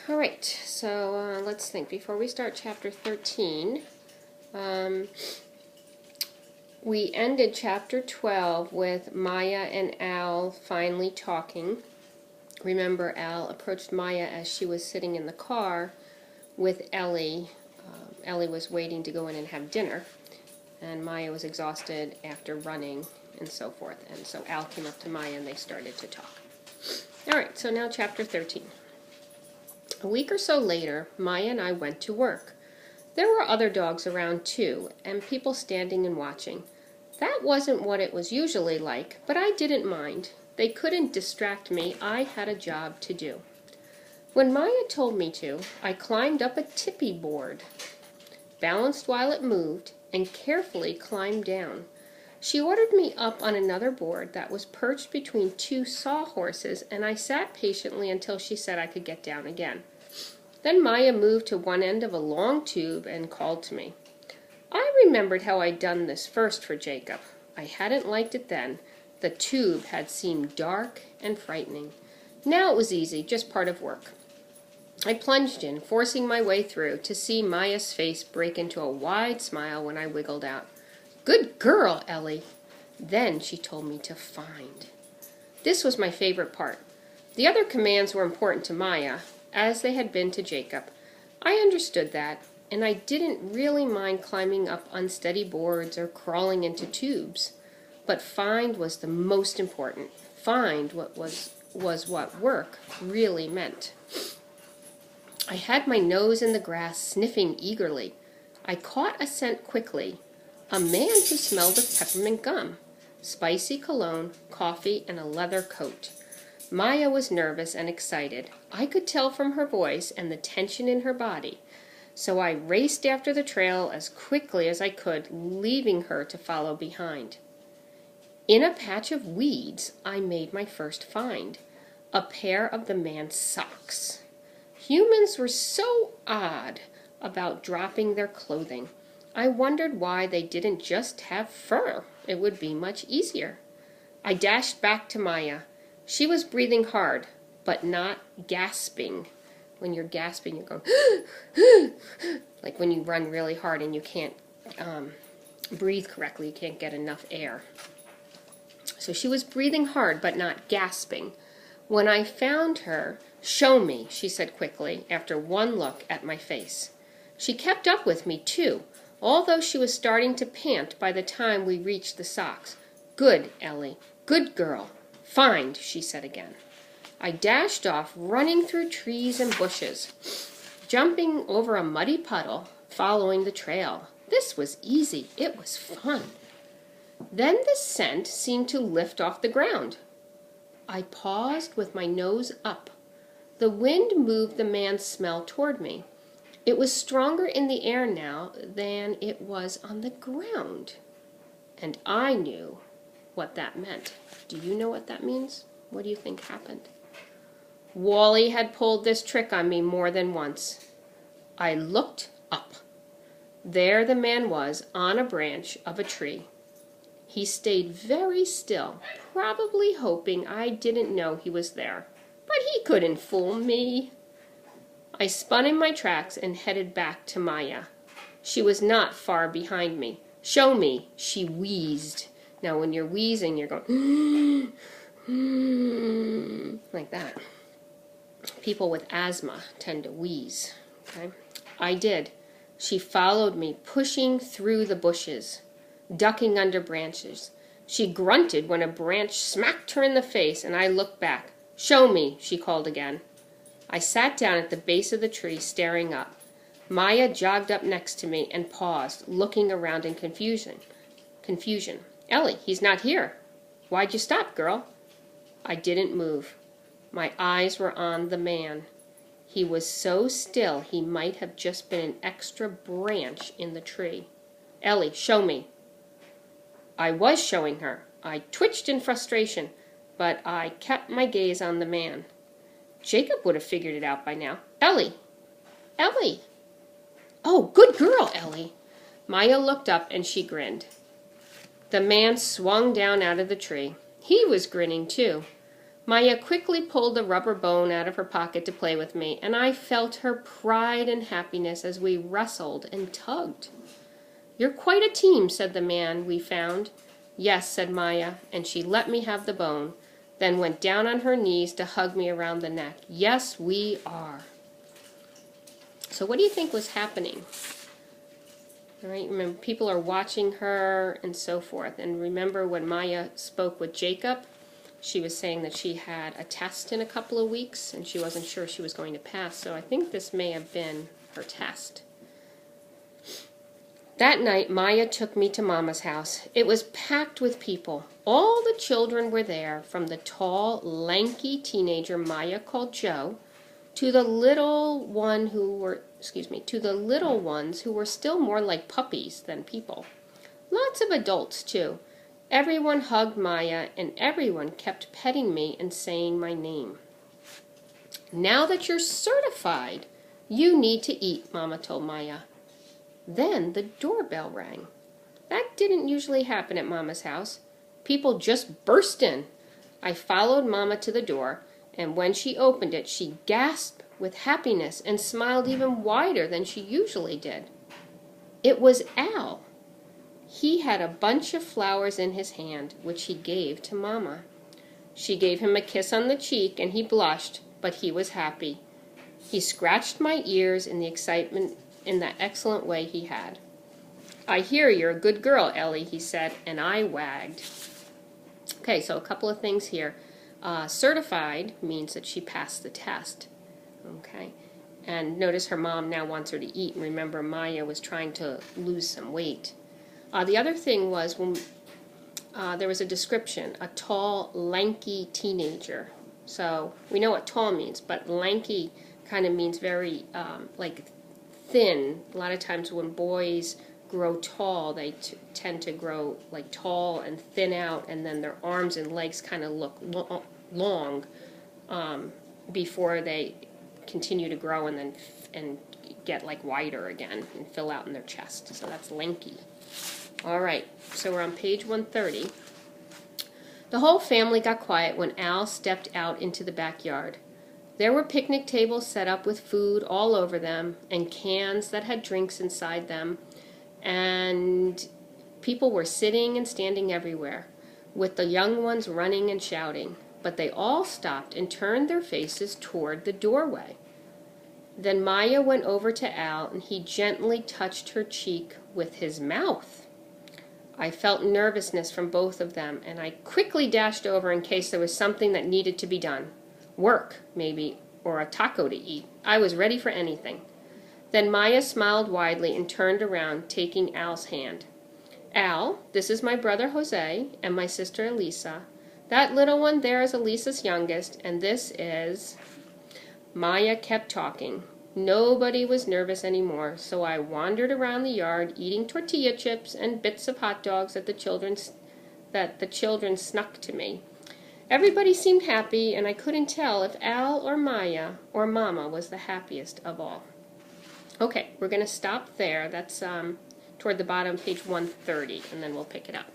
All right, so let's think. Before we start chapter 13, we ended chapter 12 with Maya and Al finally talking. Remember, Al approached Maya as she was sitting in the car with Ellie. Ellie was waiting to go in and have dinner, and Maya was exhausted after running and so forth. And so Al came up to Maya and they started to talk. All right, so now chapter 13. A week or so later, Maya and I went to work. There were other dogs around too, and people standing and watching. That wasn't what it was usually like, but I didn't mind. They couldn't distract me. I had a job to do. When Maya told me to, I climbed up a tippy board, balanced while it moved, and carefully climbed down. She ordered me up on another board that was perched between two sawhorses, and I sat patiently until she said I could get down again. Then Maya moved to one end of a long tube and called to me. I remembered how I'd done this first for Jacob. I hadn't liked it then. The tube had seemed dark and frightening. Now it was easy, just part of work. I plunged in, forcing my way through, to see Maya's face break into a wide smile when I wiggled out. Good girl, Ellie. Then she told me to find. This was my favorite part. The other commands were important to Maya, as they had been to Jacob. I understood that, and I didn't really mind climbing up unsteady boards or crawling into tubes. But find was the most important. Find was what work really meant. I had my nose in the grass, sniffing eagerly. I caught a scent quickly. A man who smelled of peppermint gum, spicy cologne, coffee, and a leather coat. Maya was nervous and excited. I could tell from her voice and the tension in her body. So I raced after the trail as quickly as I could, leaving her to follow behind. In a patch of weeds, I made my first find. A pair of the man's socks. Humans were so odd about dropping their clothing. I wondered why they didn't just have fur. It would be much easier. I dashed back to Maya. She was breathing hard, but not gasping. When you're gasping, you're going, like when you run really hard and you can't breathe correctly, you can't get enough air. So she was breathing hard, but not gasping. When I found her, show me, she said quickly, after one look at my face. She kept up with me, too, although she was starting to pant by the time we reached the socks. Good, Ellie. Good girl. Find, she said again. I dashed off, running through trees and bushes, jumping over a muddy puddle, following the trail. This was easy. It was fun. Then the scent seemed to lift off the ground. I paused with my nose up. The wind moved the man's smell toward me. It was stronger in the air now than it was on the ground. And I knew what that meant. Do you know what that means? What do you think happened? Wally had pulled this trick on me more than once. I looked up. There the man was, on a branch of a tree. He stayed very still, probably hoping I didn't know he was there. But he couldn't fool me. I spun in my tracks and headed back to Maya. She was not far behind me. Show me, she wheezed. Now when you're wheezing, you're going, like that. People with asthma tend to wheeze. Okay? I did. She followed me, pushing through the bushes, ducking under branches. She grunted when a branch smacked her in the face, and I looked back. Show me, she called again. I sat down at the base of the tree, staring up. Maya jogged up next to me and paused, looking around in confusion. Ellie, he's not here. Why'd you stop, girl? I didn't move. My eyes were on the man. He was so still he might have just been an extra branch in the tree. Ellie, show me. I was showing her. I twitched in frustration, but I kept my gaze on the man. Jacob would have figured it out by now. Ellie! Ellie! Oh, good girl, Ellie! Maya looked up and she grinned. The man swung down out of the tree. He was grinning too. Maya quickly pulled the rubber bone out of her pocket to play with me, and I felt her pride and happiness as we wrestled and tugged. "You're quite a team," said the man we found. "Yes," said Maya, and she let me have the bone, then went down on her knees to hug me around the neck. "Yes, we are." So what do you think was happening? All right, remember, people are watching her and so forth. And remember when Maya spoke with Jacob, she was saying that she had a test in a couple of weeks and she wasn't sure she was going to pass. So I think this may have been her test. That night, Maya took me to Mama's house. It was packed with people. All the children were there, from the tall, lanky teenager Maya called Joe, to the little ones who were still more like puppies than people. Lots of adults, too. Everyone hugged Maya, and everyone kept petting me and saying my name. "Now that you're certified, you need to eat," Mama told Maya. Then the doorbell rang. That didn't usually happen at Mama's house. People just burst in. I followed Mama to the door, and when she opened it, she gasped with happiness and smiled even wider than she usually did. It was Al. He had a bunch of flowers in his hand, which he gave to Mama. She gave him a kiss on the cheek, and he blushed, but he was happy. He scratched my ears in the excitement in that excellent way he had. "I hear you're a good girl, Ellie," he said, and I wagged. Okay, so a couple of things here. Certified means that she passed the test. Okay, and notice her mom now wants her to eat. And remember, Maya was trying to lose some weight. The other thing was when there was a description, a tall, lanky teenager. So we know what tall means, but lanky kind of means very like thin. A lot of times when boys grow tall, they tend to grow like tall and thin out, and then their arms and legs kind of look long before they continue to grow and then get like wider again and fill out in their chest. So that's lanky. All right, so we're on page 130. The whole family got quiet when Al stepped out into the backyard. There were picnic tables set up with food all over them and cans that had drinks inside them, and people were sitting and standing everywhere, with the young ones running and shouting. But they all stopped and turned their faces toward the doorway. Then Maya went over to Al, and he gently touched her cheek with his mouth. I felt nervousness from both of them, and I quickly dashed over in case there was something that needed to be done. Work, maybe, or a taco to eat. I was ready for anything. Then Maya smiled widely and turned around, taking Al's hand. "Al, this is my brother Jose and my sister Elisa. That little one there is Elisa's youngest, and this is..." Maya kept talking. Nobody was nervous anymore, so I wandered around the yard eating tortilla chips and bits of hot dogs that the children snuck to me. Everybody seemed happy, and I couldn't tell if Al or Maya or Mama was the happiest of all. Okay, we're going to stop there. That's toward the bottom, page 130, and then we'll pick it up.